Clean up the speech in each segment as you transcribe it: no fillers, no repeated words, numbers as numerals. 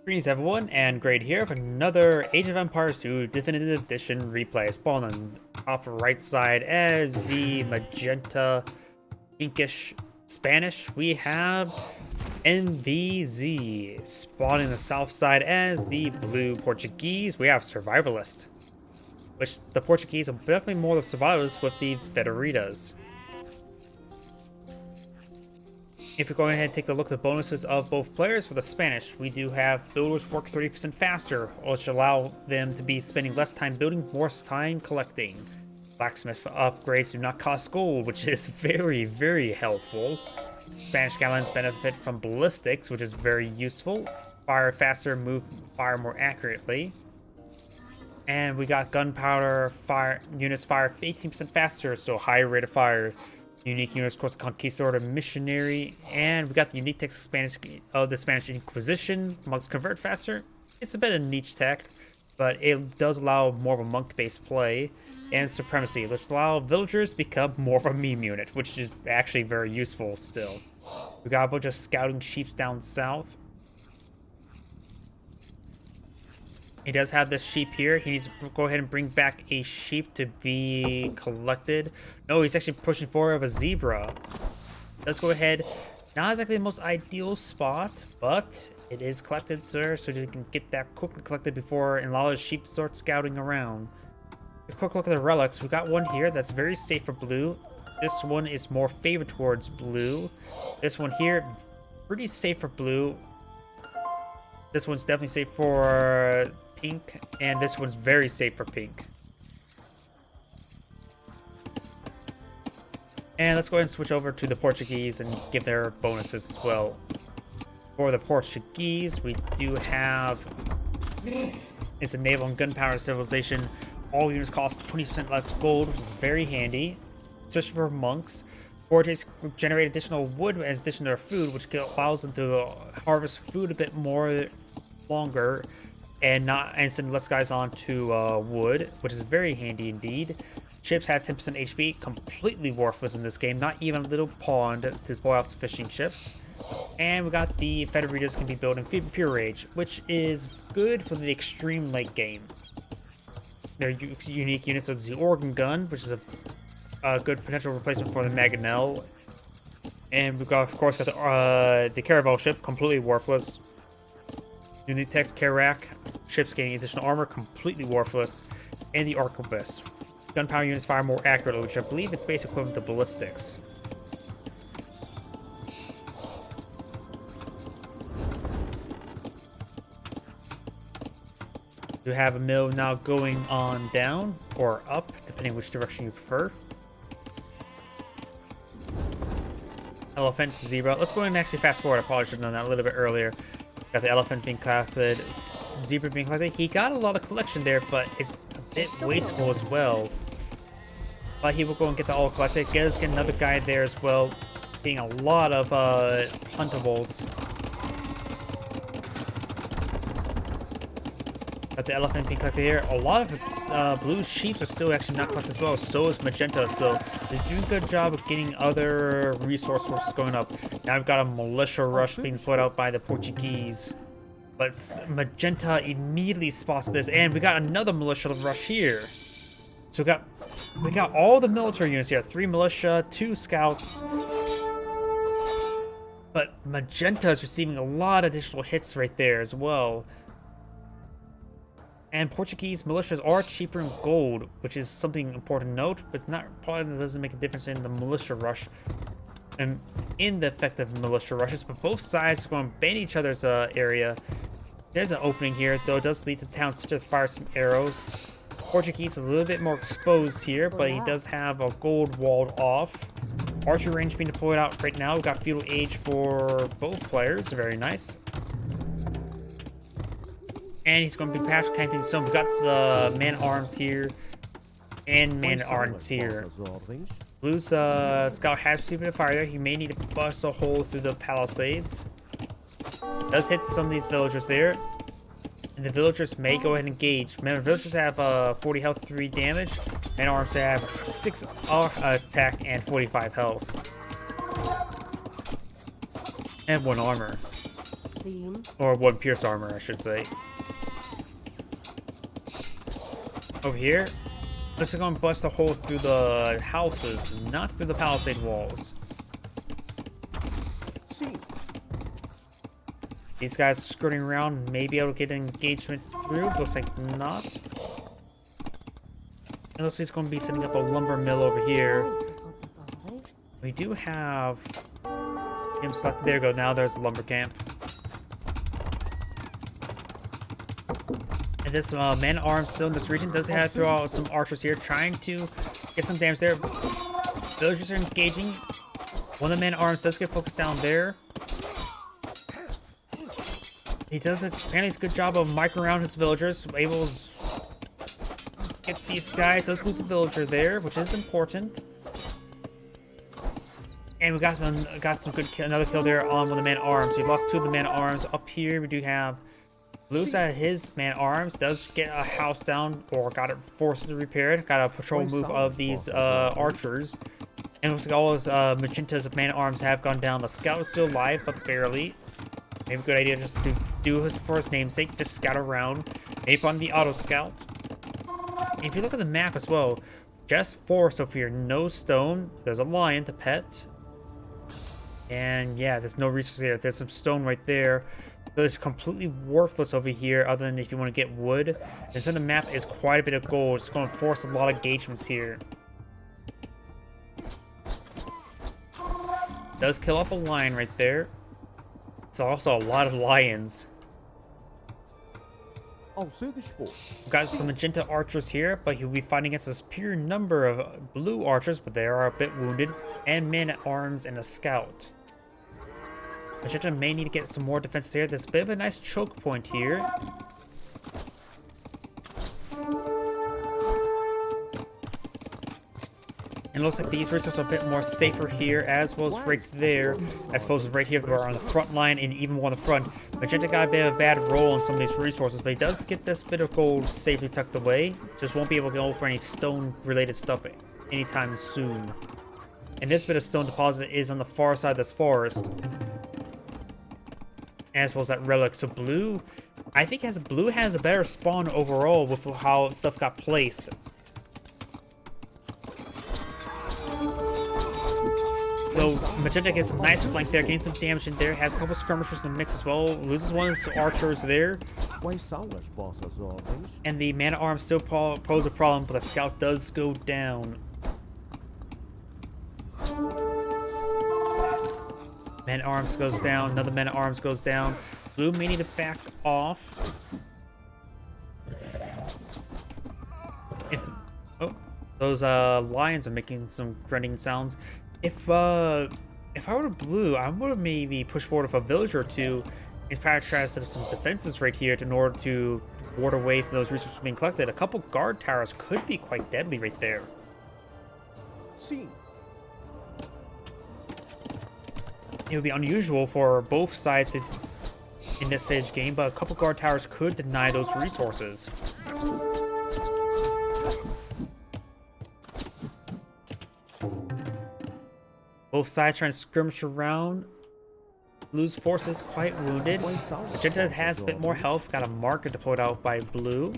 Greetings everyone, and Great here for another Age of Empires 2 Definitive Edition replay. Spawn on top right side as the magenta, pinkish Spanish. We have NVZ. Spawning the south side as the blue Portuguese. We have Survivalist, which the Portuguese are definitely more of Survivalists with the Federitas. If you're going ahead and take a look at the bonuses of both players, for the Spanish, we do have builders work 30% faster, which allow them to be spending less time building, more time collecting. Blacksmith upgrades do not cost gold, which is very, very helpful. Spanish galleons benefit from ballistics, which is very useful. Fire faster, move fire more accurately. And we got gunpowder fire units fire 18% faster, so higher rate of fire. Unique units, of course, Conquistador, Missionary, and we got the unique text of the Spanish Inquisition. Monks convert faster. It's a bit of niche tech, but it does allow more of a monk-based play. And Supremacy, which allow villagers to become more of a meme unit, which is actually very useful still. We got a bunch of scouting sheeps down south. He does have this sheep here. He needs to go ahead and bring back a sheep to be collected. No, he's actually pushing forward of a zebra. Let's go ahead. Not exactly the most ideal spot, but it is collected there, so you can get that quickly collected before a lot of sheep start scouting around. A quick look at the relics. We got one here that's very safe for blue. This one is more favored towards blue. This one here, pretty safe for blue. This one's definitely safe for pink, and this one's very safe for pink. And let's go ahead and switch over to the Portuguese and give their bonuses as well. For the Portuguese, we do have it's a naval and gunpowder civilization. All units cost 20% less gold, which is very handy, especially for monks. Forges generate additional wood as addition to their food, which allows them to harvest food a bit more longer and send less guys on to wood, which is very handy indeed. Ships have 10% HP, completely worthless in this game, not even a little pond to pull out some fishing ships. And we got the Federitas can be built in Pure Rage, which is good for the extreme late game. They're unique units of the Organ Gun, which is a good potential replacement for the Mangonel. And we've got, of course, got the Caravel ship, completely worthless. Unique text Karak, ships gaining additional armor, completely worthless. And the Arquebus. Gunpowder units fire more accurately, which I believe is basic equivalent to ballistics. You have a mill now going on down or up, depending which direction you prefer. Elephant, zebra. Let's go ahead and actually fast forward. I probably should have done that a little bit earlier. Got the elephant being collected, zebra being collected. He got a lot of collection there, but it's a bit wasteful as well. But he will go and get the all collected. Get another guy there as well, getting a lot of huntables. Got the elephant being collected here. A lot of his blue sheep are still actually not collected as well. So is magenta. So they're doing a good job of getting other resource sources going up. Now we've got a militia rush being put out by the Portuguese. But magenta immediately spots this, and we got another militia rush here. So we got all the military units here. 3 militia, 2 scouts. But magenta is receiving a lot of additional hits right there as well. And Portuguese militias are cheaper in gold, which is something important to note, but it's not probably doesn't make a difference in the militia rush and in the effective militia rushes. But both sides are going to ban each other's area. There's an opening here, though it does lead to town to fire some arrows. Portuguese is a little bit more exposed here, but he does have a gold walled off. Archer range being deployed out right now. We've got feudal age for both players, very nice. And he's going to be perhaps camping some. We've got the man-arms here and man-arms here. Blue's scout has received a fire there. He may need to bust a hole through the palisades. Does hit some of these villagers there. And the villagers may go ahead and engage. Remember, villagers have 40 health, 3 damage. Man-arms have 6 attack and 45 health. And 1 armor. Or 1 pierce armor, I should say. Over here, looks like I'm gonna bust a hole through the houses, not through the palisade walls. These guys skirting around may be able to get an engagement through. Looks like not. It looks like he's going to be setting up a lumber mill over here. We do have him selected. There we go. Now there's the lumber camp. And this man-at-arms still in this region does have to throw out some archers here, trying to get some damage there. Villagers are engaging. One of the man-at-arms does get focused down there. He does apparently a good job of micro around his villagers, able to get these guys. Does lose a villager there, which is important. And we got some good kill, another kill there on one of the man-at-arms. We lost 2 of the man-at-arms. Up here we do have Blue's at his man-at-arms. Does get a house down, or got it forcibly repaired. Got a patrol move of these archers. And it looks like all his Magenta's man-at-arms have gone down. The scout is still alive, but barely. Maybe a good idea just to do his for his namesake, just scout around. Maybe on the auto scout. And if you look at the map as well, just forest over here, no stone. There's a lion to pet. And yeah, there's no resource here. There's some stone right there. So it's completely worthless over here, other than if you want to get wood. And so the map is quite a bit of gold. It's going to force a lot of engagements here. Does kill off a lion right there. It's also a lot of lions. We've got some magenta archers here, but he'll be fighting against a superior number of blue archers, but they are a bit wounded, and men-at-arms and a scout. Magenta may need to get some more defenses here. There's a bit of a nice choke point here. And it looks like these resources are a bit more safer here, as well as right there. I suppose right here, we're on the front line, and even more on the front. Magenta got a bit of a bad roll on some of these resources, but he does get this bit of gold safely tucked away. Just won't be able to go for any stone-related stuff anytime soon. And this bit of stone deposit is on the far side of this forest. As well as that relic. So blue, I think blue has a better spawn overall with how stuff got placed. So Magenta gets a nice flank there, gains some damage in there, has a couple skirmishers in the mix as well, loses one of the archers there. And the man-at-arms still pose a problem, but the scout does go down. Man-at-arms goes down, another man-at-arms goes down. Blue may need to back off. Those lions are making some grunting sounds. If I were to blue, I would maybe push forward with a villager or two and try to set up some defenses right here in order to ward away from those resources being collected. A couple guard towers could be quite deadly right there. See. It would be unusual for both sides in this stage game, but a couple guard towers could deny those resources. Both sides trying to skirmish around. Blue's force is quite wounded. Magenta has a bit more health. Got a marker deployed out by blue.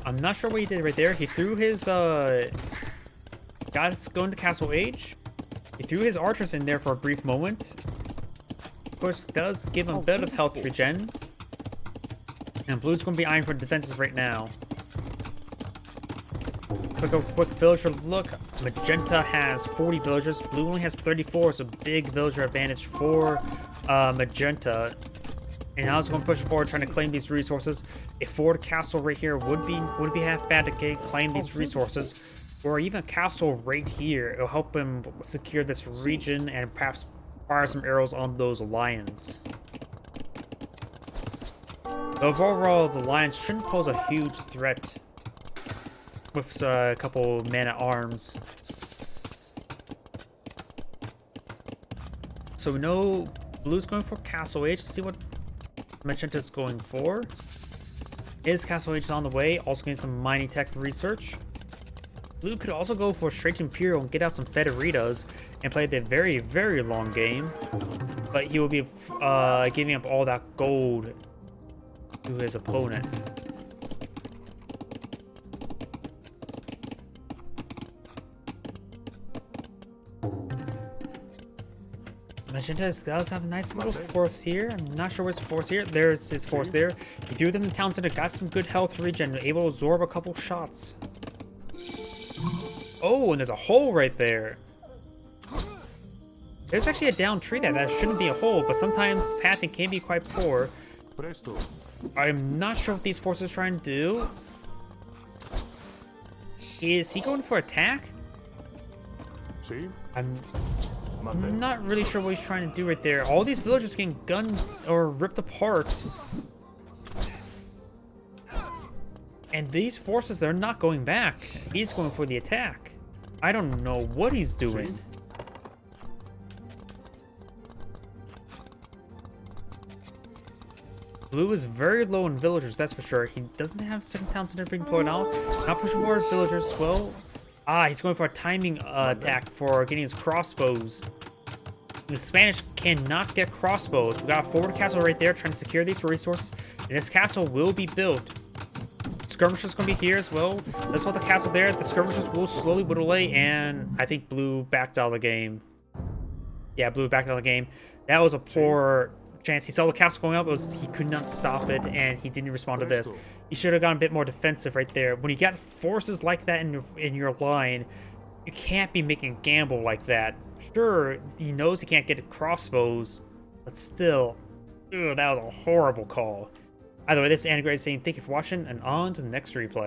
I'm not sure what he did right there. He threw his God's going to Castle Age. He threw his archers in there for a brief moment. Of course, does give him a bit of health regen. And blue's going to be eyeing for defenses right now. Quick villager look. Magenta has 40 villagers. Blue only has 34, so big villager advantage for Magenta. And now it's going to push forward, trying to claim these resources. A forward castle right here would be half bad to claim these resources. Or even a castle right here. It'll help him secure this region and perhaps fire some arrows on those lions. Overall, the lions shouldn't pose a huge threat with a couple men-at-arms. So we know Blue's going for Castle Age. Let's see what Magenta's going for. His Castle Age is on the way. Also getting some mining tech research. Blue could also go for straight to Imperial and get out some Federitas and play the very, very long game. But he will be giving up all that gold to his opponent. Magenta does have a nice little force here. I'm not sure where's force here. There's his force there. He threw them in the town center, got some good health regen, able to absorb a couple shots. Oh, and there's a hole right there. There's actually a down tree there. That shouldn't be a hole, but sometimes the pathing can be quite poor. I'm not sure what these forces are trying to do. Is he going for attack? I'm not really sure what he's trying to do right there. All these villagers getting gunned or ripped apart. And these forces are not going back. He's going for the attack. I don't know what he's doing. Blue is very low in villagers, that's for sure. He doesn't have second town center being deployed out. Not pushing forward villagers. Well, he's going for a timing attack for getting his crossbows. The Spanish cannot get crossbows. We got a forward castle right there trying to secure these resources. And this castle will be built. Skirmishers going to be here as well. That's what the castle there. The skirmishers will slowly whittle away, and I think Blue backed out of the game. Yeah, Blue backed out of the game. That was a poor chance. He saw the castle going up. He could not stop it, and he didn't respond to this. He should have gone a bit more defensive right there. When you got forces like that in your line, you can't be making a gamble like that. Sure, he knows he can't get crossbows, but still, that was a horrible call. Either way, this is Andy Gray saying thank you for watching, and on to the next replay.